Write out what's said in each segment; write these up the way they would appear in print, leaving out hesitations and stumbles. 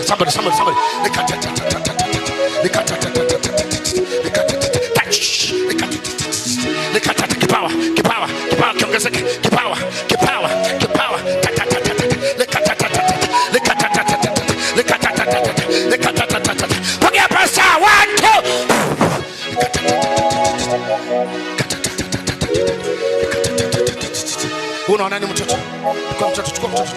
Somebody. Unaona nani mtoto? Kwa mtoto, chukua mtoto.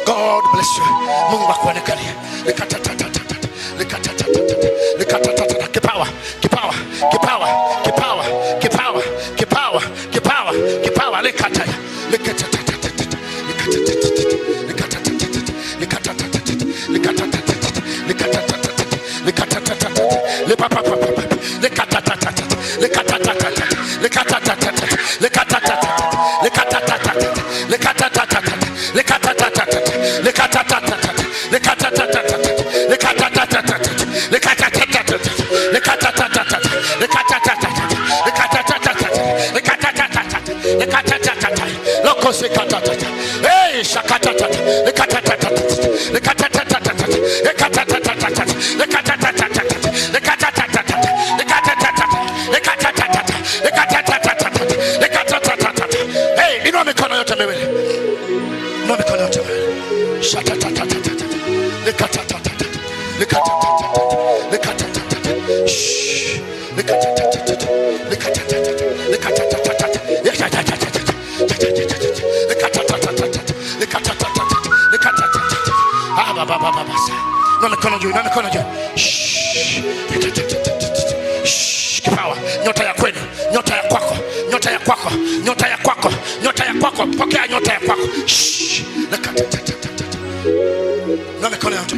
God bless you. Mungu akuonekanie. Kipawa, nyota ya kwenu, nyota ya kwako, nyota ya kwako, nyota ya kwako, nyota ya kwako, pokea nyota ya kwako. Na mikono yote.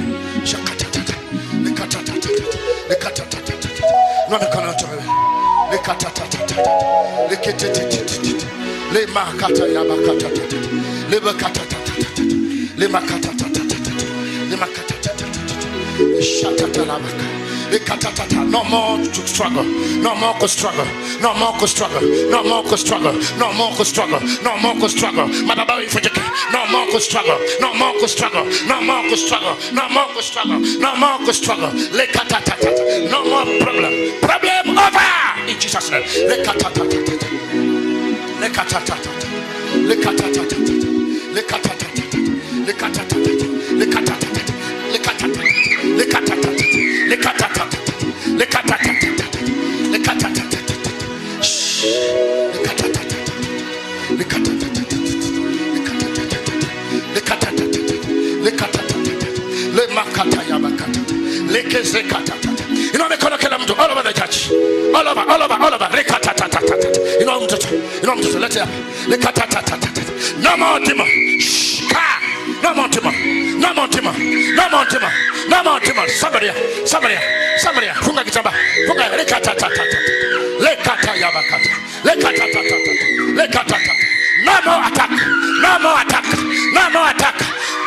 Na mikono yote wewe. Le makata ya makata. Le makata. Le makata. Le makata. Shatata la makata. No more to struggle. No more to struggle. No more to struggle. No more to struggle. No more to struggle. No more to struggle. Madaba ifujike. No more to struggle. No more to struggle. No more to struggle. No more to struggle. No more to struggle. No more problem. Problem over. In Jesus' name. You know, all over the church, all over. You know, let's hear. No more demon. No more demon. No more demon. No more demon. No more demon. Somebody. Funga kitamba. Funga No more attack. No more attack. No more attack.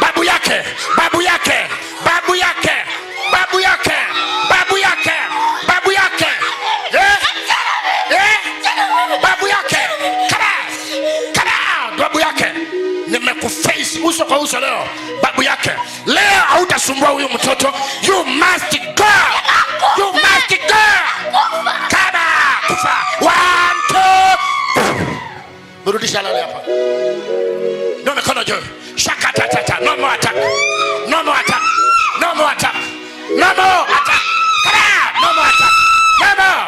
Babu yake. Babu yake. Kada. Babu yake. face, uso kwa uso leo. Babu yake leo hautasumbua huyu mtoto. You must go. You must go. Kama kufa. 1 2. Burudisha lale hapa. No mikono juu. Shaka tata. No more attack. No more attack. No more attack. No more attack. No more attack. No more.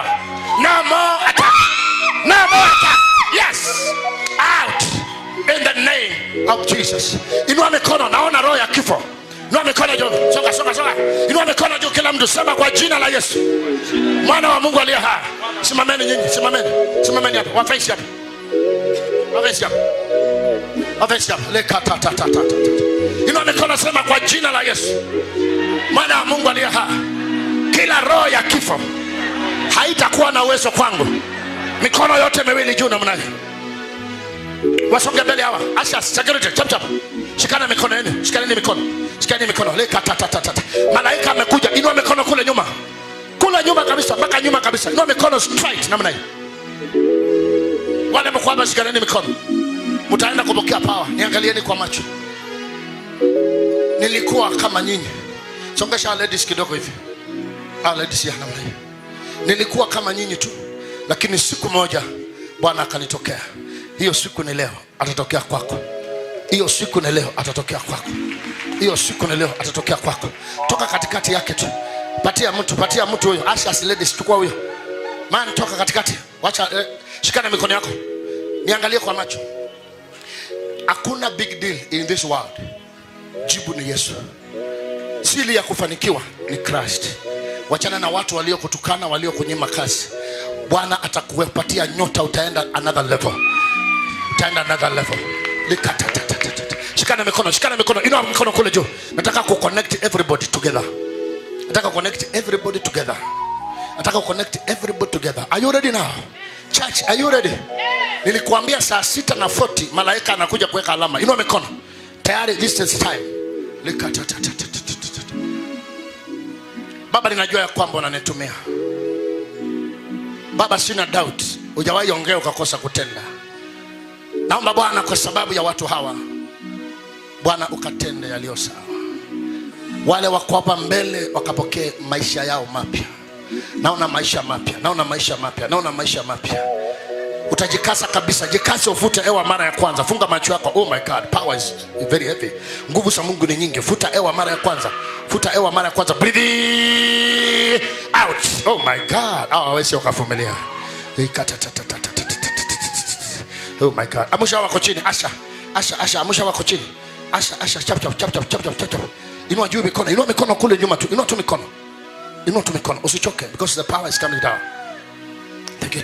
No more attack. No more attack. Yes. Out. In the name of Jesus. Inua mikono, naona roho ya kifo. Inua mikono juu. Soka. Inua mikono juu kila mtu, sema kwa jina la Yesu. Mwana wa Mungu aliye hai. Simameni nyinyi, simameni. Simameni hapa. Wafaisi hapa. Wafaisi hapa. Wafaisi hapa. Leka ta. Inua mikono, sema kwa jina la Yesu. Mwana wa Mungu aliye hai. Kila roho ya kifo haitakuwa na uwezo kwangu. Mikono yote miwili juu namna hii. Wasonge mbele hawa. Asha security chap. Shikana mikono yenu. Shikaneni mikono. Leka ta. Malaika amekuja. Inua mikono kule nyuma. Kule nyuma kabisa, mpaka nyuma kabisa. Inua mikono straight namna hii. Wale mkwamba shikaneni mikono. Mtaenda kupokea power. Niangalieni kwa macho. Nilikuwa kama nyinyi. Songesha ladies kidogo hivi. Ladies ya namna hii. Nilikuwa kama nyinyi tu. Lakini siku moja Bwana akanitokea. Hiyo siku ni leo, atatokea kwako. Hiyo siku ni leo, atatokea kwako. Hiyo siku ni leo, atatokea kwako. Toka katikati yake tu. Patia mtu huyo. Asha ladies, chukua huyo. Man, toka katikati. Wacha shikana mikono yako. Niangalie kwa macho. Hakuna big deal in this world. Jibu ni Yesu. Siri ya kufanikiwa ni Christ. Wachana na watu waliokutukana, waliokunyima kazi. Bwana atakupatia nyota, utaenda another level. Shikana mikono. Inua mikono kule juu. Nataka ku connect everybody together. Are you ready now? Church, are you ready? Nilikuambia saa 6:40 malaika anakuja kuweka alama. Inua mikono. Tayari this is time. Baba, ninajua ya kwamba unanitumia. Baba, sina doubt hujawahi ongea ukakosa kutenda. Naomba Bwana kwa sababu ya watu hawa, Bwana ukatende yaliyo sawa. Wale wako hapa mbele wakapokee maisha yao mapya. Naona maisha mapya. Utajikasa kabisa. Jikase, uvute hewa mara ya kwanza. Funga macho yako. Oh my God, power is very heavy. Nguvu za Mungu ni nyingi. Futa hewa mara ya kwanza. Breathe out. Oh my God. Wewe sio kavumilia. Oh my God. Amusha wako chini. Asha, amusha wako chini. Asha, chap. Inua juu mikono. Inua mikono kule nyuma tu. Inua tu mikono. Usichoke because the power is coming down. Thank you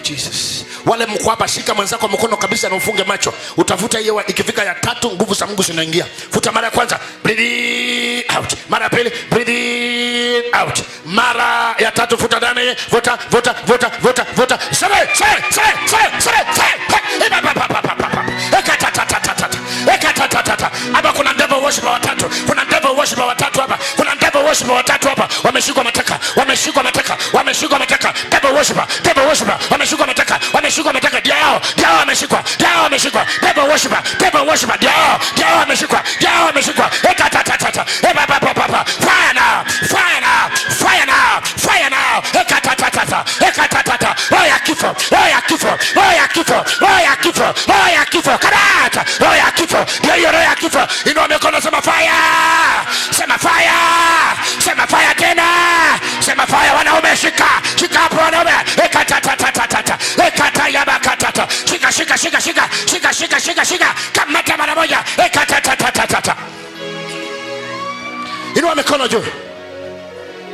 Jesus. Wale mko hapa, shika mwenzako mkono kabisa na ufunge macho. Utavuta hiyo, ikifika ya 3 nguvu za Mungu zinaingia. Futa mara ya kwanza, breathe out. Mara ya pili, breathe out. Mara ya 3 futa ndani, vuta. Say. Hapa kuna devil worshiper watatu. Wameshikwa mateka. Devil worshiper. Wameshikwa mateka. Diao wameshikwa. Devil worshiper. Diao wameshikwa. Fire now. Roho ya kifo. Inua mikono, sema fire. Sema fire tena. Sema fire, wanaume shika hapo wanaume. Shika. Kamata mara moja. Inua mikono juu.